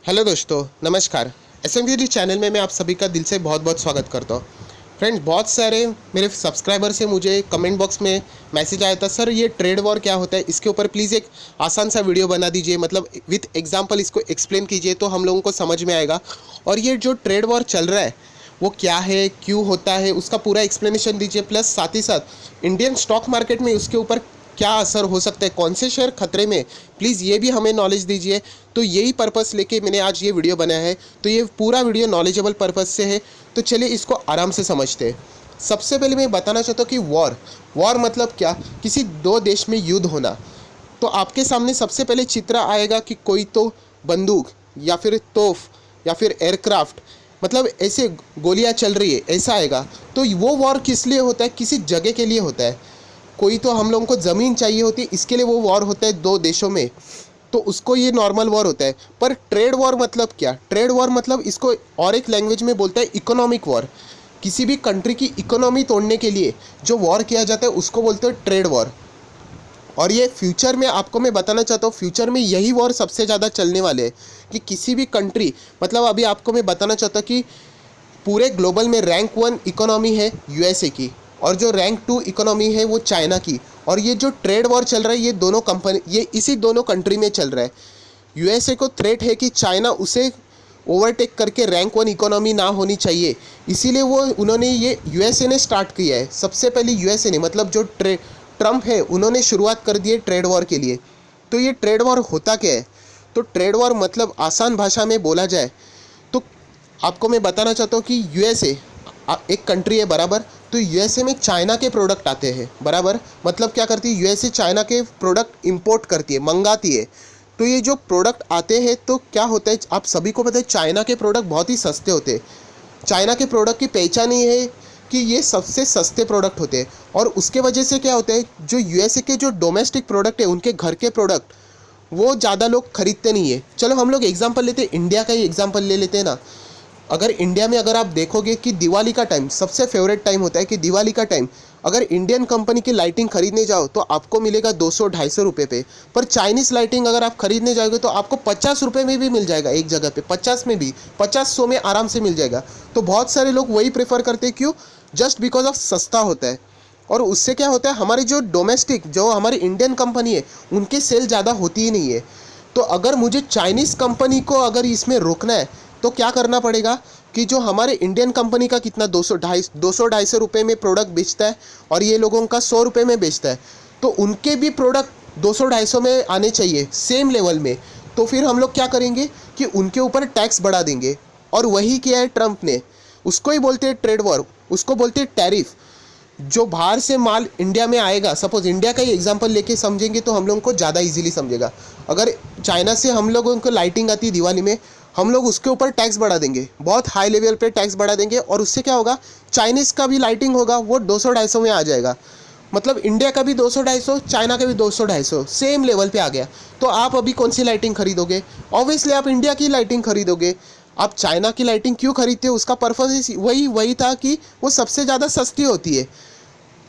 Hello दोस्तों, नमस्कार। SMG channel में मैं आप सभी का दिल से बहुत बहुत स्वागत करता हूँ। फ्रेंड्स, बहुत सारे मेरे सब्सक्राइबर से मुझे कमेंट बॉक्स में मैसेज आया था, सर ये ट्रेड वॉर क्या होता है, इसके ऊपर प्लीज़ एक आसान सा वीडियो बना दीजिए, मतलब विथ एग्जांपल इसको एक्सप्लेन कीजिए तो हम लोगों को समझ में आएगा। और ये जो ट्रेड वॉर चल रहा है वो क्या है, क्यों होता है, उसका पूरा एक्सप्लेनेशन दीजिए। प्लस साथ ही साथ इंडियन स्टॉक मार्केट में उसके ऊपर क्या असर हो सकता है, कौन से शेयर खतरे में, प्लीज़ ये भी हमें नॉलेज दीजिए। तो यही पर्पस लेके मैंने आज ये वीडियो बनाया है। तो ये पूरा वीडियो नॉलेजेबल पर्पस से है। तो चलिए इसको आराम से समझते हैं। सबसे पहले मैं बताना चाहता हूँ कि वॉर वॉर मतलब क्या, किसी दो देश में युद्ध होना। तो आपके सामने सबसे पहले चित्र आएगा कि कोई तो बंदूक या फिर तोफ या फिर एयरक्राफ्ट, मतलब ऐसे गोलियां चल रही है, ऐसा आएगा। तो वो वॉर किस लिए होता है, किसी जगह के लिए होता है। कोई तो हम लोगों को ज़मीन चाहिए होती है, इसके लिए वो वॉर होता है दो देशों में, तो उसको ये नॉर्मल वॉर होता है। पर ट्रेड वॉर मतलब क्या, ट्रेड वॉर मतलब इसको और एक लैंग्वेज में बोलता है इकोनॉमिक वॉर। किसी भी कंट्री की इकोनॉमी तोड़ने के लिए जो वॉर किया जाता है उसको बोलते हैं ट्रेड वॉर। और ये फ्यूचर में आपको मैं बताना चाहता हूँ, फ्यूचर में यही वॉर सबसे ज़्यादा चलने वाले हैं कि किसी भी कंट्री, मतलब अभी आपको मैं बताना चाहता हूँ कि पूरे ग्लोबल में रैंक 1 इकोनॉमी है यूएसए की, और जो रैंक 2 इकोनॉमी है वो चाइना की। और ये जो ट्रेड वॉर चल रहा है ये दोनों कंपनी, ये इसी दोनों कंट्री में चल रहा है। यूएसए को थ्रेट है कि चाइना उसे ओवरटेक करके रैंक 1 इकोनॉमी ना होनी चाहिए, इसीलिए वो उन्होंने ये यूएसए ने स्टार्ट किया है। सबसे पहले यूएसए ने, मतलब जो ट्रम्प है, उन्होंने शुरुआत कर दी है ट्रेड वॉर के लिए। तो ये ट्रेड वॉर होता क्या है, तो ट्रेड वॉर मतलब आसान भाषा में बोला जाए तो आपको मैं बताना चाहता हूँ कि यूएसए एक कंट्री है, बराबर। तो यूएसए में चाइना के प्रोडक्ट आते हैं, बराबर। मतलब क्या करती है, यूएसए चाइना के प्रोडक्ट इंपोर्ट करती है, मंगाती है। तो ये जो प्रोडक्ट आते हैं तो क्या होता है, आप सभी को पता है चाइना के प्रोडक्ट बहुत ही सस्ते होते हैं। चाइना के प्रोडक्ट की पहचान ये है कि ये सबसे सस्ते प्रोडक्ट होते हैं। और उसके वजह से क्या होता है, जो यूएसए के जो डोमेस्टिक प्रोडक्ट है, उनके घर के प्रोडक्ट वो ज़्यादा लोग खरीदते नहीं है। चलो हम लोग एग्जांपल लेते हैं, इंडिया का ही एग्जांपल ले लेते हैं ना। अगर इंडिया में अगर आप देखोगे कि दिवाली का टाइम सबसे फेवरेट टाइम होता है, कि दिवाली का टाइम अगर इंडियन कंपनी की लाइटिंग खरीदने जाओ तो आपको मिलेगा 200-250 रुपये पे। पर चाइनीज़ लाइटिंग अगर आप खरीदने जाओगे तो आपको 50 रुपये में भी मिल जाएगा, एक जगह पे 50 में भी, 50-100 में आराम से मिल जाएगा। तो बहुत सारे लोग वही प्रेफर करते हैं, क्यों, जस्ट बिकॉज ऑफ सस्ता होता है। और उससे क्या होता है, हमारी जो डोमेस्टिक, जो हमारी इंडियन कंपनी है, उनकी सेल ज़्यादा होती ही नहीं है। तो अगर मुझे चाइनीज़ कंपनी को अगर इसमें रोकना है तो क्या करना पड़ेगा कि जो हमारे इंडियन कंपनी का कितना 200-250 रुपये में प्रोडक्ट बेचता है और ये लोगों का 100 रुपये में बेचता है, तो उनके भी प्रोडक्ट 200-250 में आने चाहिए सेम लेवल में। तो फिर हम लोग क्या करेंगे कि उनके ऊपर टैक्स बढ़ा देंगे। और वही किया है ट्रम्प ने। उसको ही बोलते हैं ट्रेड वॉर, उसको बोलते हैं टैरिफ। जो बाहर से माल इंडिया में आएगा, सपोज इंडिया का ही एग्जांपल लेके समझेंगे तो हम लोगों को ज़्यादा इजीली समझेगा। अगर चाइना से हम लोगों को लाइटिंग आती है दिवाली में, हम लोग उसके ऊपर टैक्स बढ़ा देंगे, बहुत हाई लेवल पे टैक्स बढ़ा देंगे, और उससे क्या होगा, चाइनीज़ का भी लाइटिंग होगा वो 200-250 में आ जाएगा। मतलब इंडिया का भी 200-250, चाइना का भी 200-250, सेम लेवल पे आ गया। तो आप अभी कौन सी लाइटिंग खरीदोगे, ऑब्वियसली आप इंडिया की लाइटिंग खरीदोगे। आप चाइना की लाइटिंग क्यों खरीदते हो, उसका पर्पज़ वही वही था कि वो सबसे ज़्यादा सस्ती होती है।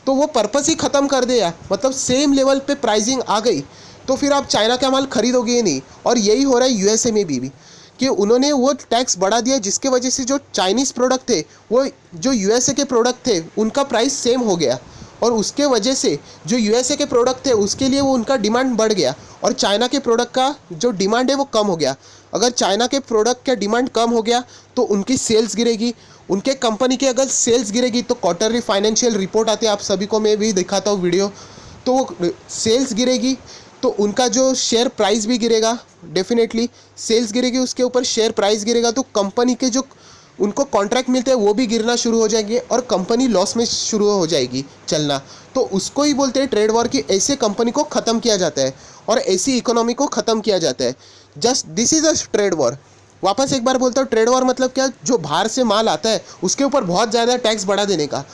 तो वो पर्पस ही ख़त्म कर दिया, मतलब सेम लेवल पे प्राइसिंग आ गई, तो फिर आप चाइना का माल खरीदोगे ही नहीं। और यही हो रहा है यूएसए में भी कि उन्होंने वो टैक्स बढ़ा दिया, जिसके वजह से जो चाइनीज़ प्रोडक्ट थे, वो जो यूएसए के प्रोडक्ट थे उनका प्राइस सेम हो गया। और उसके वजह से जो यूएसए के प्रोडक्ट थे उसके लिए वो उनका डिमांड बढ़ गया, और चाइना के प्रोडक्ट का जो डिमांड है वो कम हो गया। अगर चाइना के प्रोडक्ट का डिमांड कम हो गया तो उनकी सेल्स गिरेगी। उनके कंपनी की अगर सेल्स गिरेगी तो क्वार्टरली फाइनेंशियल रिपोर्ट आते हैं, आप सभी को मैं भी दिखाता हूँ वीडियो। तो वो सेल्स गिरेगी तो उनका जो शेयर प्राइस भी गिरेगा, डेफिनेटली सेल्स गिरेगी, उसके ऊपर शेयर प्राइस गिरेगा, तो कंपनी के जो उनको कॉन्ट्रैक्ट मिलते हैं वो भी गिरना शुरू हो जाएंगे और कंपनी लॉस में शुरू हो जाएगी चलना। तो उसको ही बोलते हैं ट्रेड वॉर, कि ऐसे कंपनी को ख़त्म किया जाता है और ऐसी इकोनॉमी को ख़त्म किया जाता है। Just this is a trade war. वापस एक बार बोलता हूँ, ट्रेड वॉर मतलब क्या, जो बाहर से माल आता है उसके ऊपर बहुत ज़्यादा टैक्स बढ़ा देने का।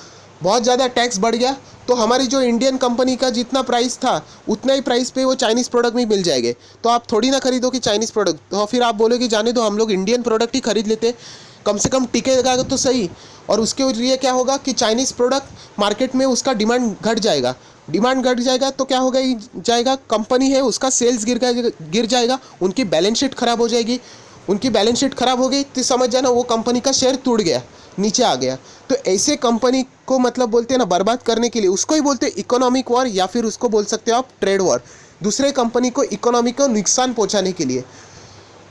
बहुत ज़्यादा टैक्स बढ़ गया तो हमारी जो इंडियन कंपनी का जितना प्राइस था उतना ही प्राइस पे वो चाइनीज़ प्रोडक्ट भी मिल जाएंगे। तो आप थोड़ी ना खरीदो कि चाइनीज़ प्रोडक्ट, तो फिर आप बोलोगे जाने दो, हम लोग इंडियन प्रोडक्ट ही खरीद लेते, कम से कम टिकेगा तो सही। और उसके लिए क्या होगा कि चाइनीज़ प्रोडक्ट मार्केट में उसका डिमांड घट जाएगा। डिमांड घट जाएगा तो क्या होगा, कंपनी है उसका सेल्स गिर जाएगा, उनकी बैलेंस शीट ख़राब हो जाएगी, उनकी बैलेंस शीट खराब हो गई तो समझ जाना वो कंपनी का शेयर टूट गया, नीचे आ गया। तो ऐसे कंपनी को मतलब बोलते हैं ना बर्बाद करने के लिए, उसको ही बोलते हैं इकोनॉमिक वॉर, या फिर उसको बोल सकते हो आप ट्रेड वॉर, दूसरे कंपनी को इकोनॉमी को नुकसान पहुंचाने के लिए।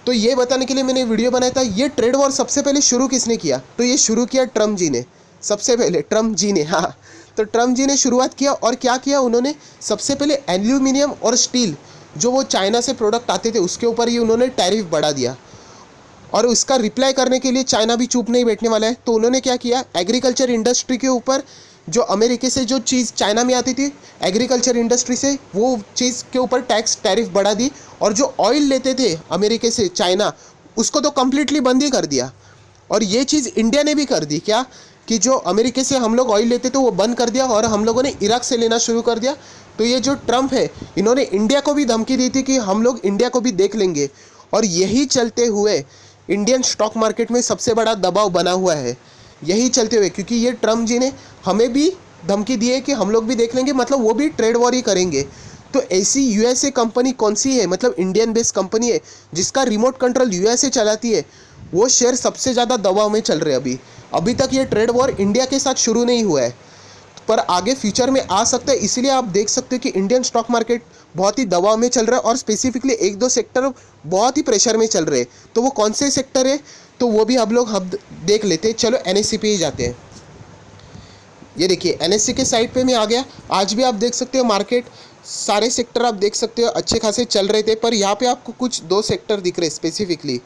तो ये बताने के लिए मैंने वीडियो बनाया था। ये ट्रेड वॉर सबसे पहले शुरू किसने किया? तो ये शुरू किया ट्रम्प जी ने, सबसे पहले ट्रम्प जी ने। हाँ, तो ट्रम्प जी ने शुरुआत किया। और क्या किया उन्होंने? सबसे पहले एल्यूमिनियम और स्टील जो वो चाइना से प्रोडक्ट आते थे उसके ऊपर ही उन्होंने टैरिफ बढ़ा दिया। और उसका रिप्लाई करने के लिए चाइना भी चुप नहीं बैठने वाला है। तो उन्होंने क्या किया, एग्रीकल्चर इंडस्ट्री के ऊपर जो अमेरिका से जो चीज़ चाइना में आती थी एग्रीकल्चर इंडस्ट्री से, वो चीज़ के ऊपर टैक्स टैरिफ बढ़ा दी। और जो ऑयल लेते थे अमेरिका से चाइना, उसको तो कम्प्लीटली बंद ही कर दिया। और ये चीज़ इंडिया ने भी कर दी, क्या कि जो अमेरिका से हम लोग ऑयल लेते थे वो बंद कर दिया और हम लोगों ने इराक से लेना शुरू कर दिया। तो ये जो ट्रम्प है, इन्होंने इंडिया को भी धमकी दी थी कि हम लोग इंडिया को भी देख लेंगे। और यही चलते हुए इंडियन स्टॉक मार्केट में सबसे बड़ा दबाव बना हुआ है, यही चलते हुए, क्योंकि ये ट्रम्प जी ने हमें भी धमकी दी है कि हम लोग भी देख लेंगे, मतलब वो भी ट्रेड वॉर ही करेंगे। तो ऐसी यूएसए कंपनी कौन सी है, मतलब इंडियन बेस्ड कंपनी है जिसका रिमोट कंट्रोल यूएसए चलाती है, वो शेयर सबसे ज़्यादा दबाव में चल रहे हैं। अभी तक ये ट्रेड वॉर इंडिया के साथ शुरू नहीं हुआ है, पर आगे फ्यूचर में आ सकता है। इसीलिए आप देख सकते हो कि इंडियन स्टॉक मार्केट बहुत ही दबाव में चल रहा है। और स्पेसिफिकली एक दो सेक्टर बहुत ही प्रेशर में चल रहे हैं। तो वो कौन से सेक्टर है, तो वो भी हम देख लेते हैं। चलो एनएससी पे ही जाते हैं। ये देखिए एनएससी के साइड पे मैं आ गया। आज भी आप देख सकते हो मार्केट, सारे सेक्टर आप देख सकते हो अच्छे खासे चल रहे थे, पर यहाँ पे आपको कुछ दो सेक्टर दिख रहे स्पेसिफिकली।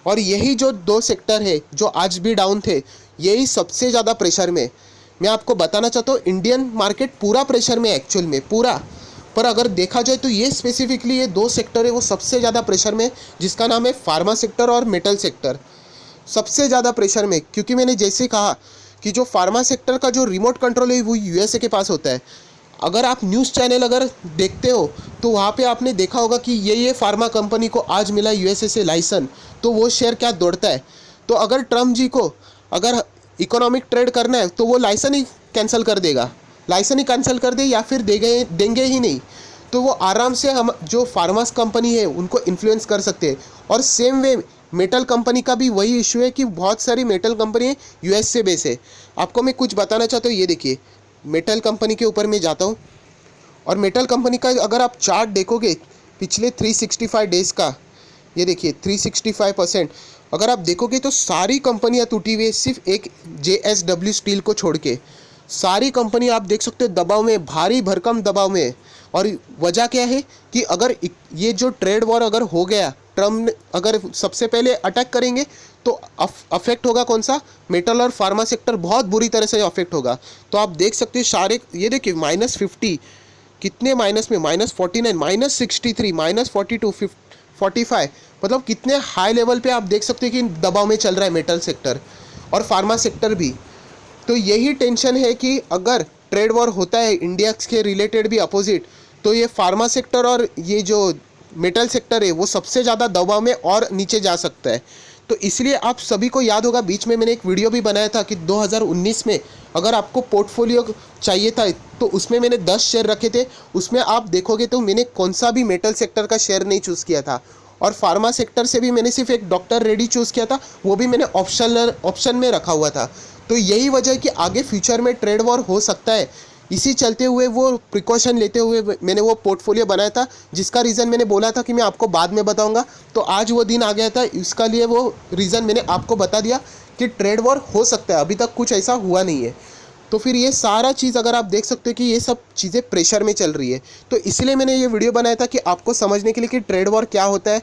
और यही जो दो सेक्टर है जो आज भी डाउन थे, यही सबसे ज़्यादा प्रेशर में। मैं आपको बताना चाहता हूँ इंडियन मार्केट पूरा प्रेशर में एक्चुअल में पूरा, पर अगर देखा जाए तो ये स्पेसिफिकली ये दो सेक्टर है वो सबसे ज़्यादा प्रेशर में, जिसका नाम है फार्मा सेक्टर और मेटल सेक्टर। सबसे ज़्यादा प्रेशर में, क्योंकि मैंने जैसे कहा कि जो फार्मा सेक्टर का जो रिमोट कंट्रोल है वो यूएसए के पास होता है। अगर आप न्यूज़ चैनल अगर देखते हो तो वहाँ पे आपने देखा होगा कि ये फार्मा कंपनी को आज मिला यूएसए से लाइसेंस, तो वो शेयर क्या दौड़ता है। तो अगर ट्रम्प जी को अगर इकोनॉमिक ट्रेड करना है तो वो लाइसेंस ही कैंसिल कर देगा, लाइसेंस ही कैंसिल कर दे या फिर देंगे ही नहीं। तो वो आराम से हम जो फार्मास कंपनी है उनको इन्फ्लुएंस कर सकते हैं। और सेम वे मेटल कंपनी का भी वही इशू है कि बहुत सारी मेटल कंपनी यूएस से बेस है। आपको मैं कुछ बताना चाहता हूँ। ये देखिए मेटल कंपनी के ऊपर मैं जाता हूँ, और मेटल कंपनी का अगर आप चार्ट देखोगे पिछले 365 डेज़ का, ये देखिए 365%, अगर आप देखोगे तो सारी कंपनियां टूटी हुई है, सिर्फ एक JSW स्टील को छोड़ के सारी कंपनी आप देख सकते हो दबाव में, भारी भरकम दबाव में। और वजह क्या है कि अगर ये जो ट्रेड वॉर अगर हो गया, ट्रम्प अगर सबसे पहले अटैक करेंगे तो अफेक्ट होगा कौन सा, मेटल और फार्मा सेक्टर बहुत बुरी तरह से अफेक्ट होगा। तो आप देख सकते हैं सारे, ये देखिए -50 कितने माइनस में, -49, -63, -42, 45, मतलब कितने हाई लेवल पे आप देख सकते हैं कि दबाव में चल रहा है मेटल सेक्टर और फार्मा सेक्टर भी। तो यही टेंशन है कि अगर ट्रेड वॉर होता है इंडिया के रिलेटेड भी अपोजिट, तो ये फार्मा सेक्टर और ये जो मेटल सेक्टर है वो सबसे ज़्यादा दबाव में और नीचे जा सकता है। तो इसलिए आप सभी को याद होगा बीच में मैंने एक वीडियो भी बनाया था कि 2019 में अगर आपको पोर्टफोलियो चाहिए था तो उसमें मैंने 10 शेयर रखे थे। उसमें आप देखोगे तो मैंने कौन सा भी मेटल सेक्टर का शेयर नहीं चूज़ किया था, और फार्मा सेक्टर से भी मैंने सिर्फ एक डॉक्टर रेड्डी चूज़ किया था, वो भी मैंने ऑप्शन में रखा हुआ था। तो यही वजह है कि आगे फ्यूचर में ट्रेड वॉर हो सकता है। इसी चलते हुए वो प्रिकॉशन लेते हुए मैंने वो पोर्टफोलियो बनाया था, जिसका रीज़न मैंने बोला था कि मैं आपको बाद में बताऊंगा। तो आज वो दिन आ गया था, इसका लिए वो रीज़न मैंने आपको बता दिया कि ट्रेड वॉर हो सकता है। अभी तक कुछ ऐसा हुआ नहीं है। तो फिर ये सारा चीज़ अगर आप देख सकते हो कि ये सब चीज़ें प्रेशर में चल रही है, तो इसलिए मैंने ये वीडियो बनाया था कि आपको समझने के लिए कि ट्रेड वॉर क्या होता है,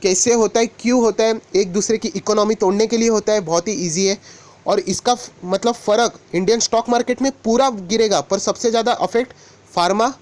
कैसे होता है, क्यों होता है, एक दूसरे की इकोनॉमी तोड़ने के लिए होता है, बहुत ही ईजी है। और इसका मतलब फ़र्क इंडियन स्टॉक मार्केट में पूरा गिरेगा, पर सबसे ज़्यादा अफेक्ट फार्मा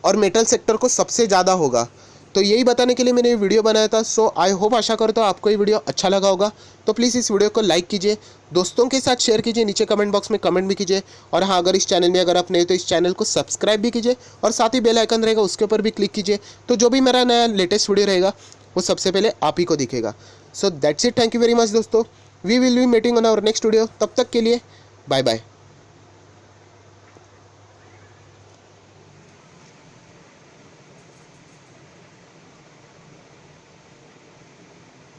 और मेटल सेक्टर को सबसे ज़्यादा होगा। तो यही बताने के लिए मैंने ये वीडियो बनाया था। सो आई होप, आशा करता हूँ आपको ये वीडियो अच्छा लगा होगा। तो प्लीज़ इस वीडियो को लाइक कीजिए, दोस्तों के साथ शेयर कीजिए, नीचे कमेंट बॉक्स में कमेंट भी कीजिए। और हाँ, अगर इस चैनल में अगर आप नए तो इस चैनल को सब्सक्राइब भी कीजिए, और साथ ही बेल आइकन रहेगा उसके ऊपर भी क्लिक कीजिए, तो जो भी मेरा नया लेटेस्ट वीडियो रहेगा वो सबसे पहले आप ही को दिखेगा। So that's it, thank you very much दोस्तों। We will be meeting on our next video. तब तक के लिए बाय बाय।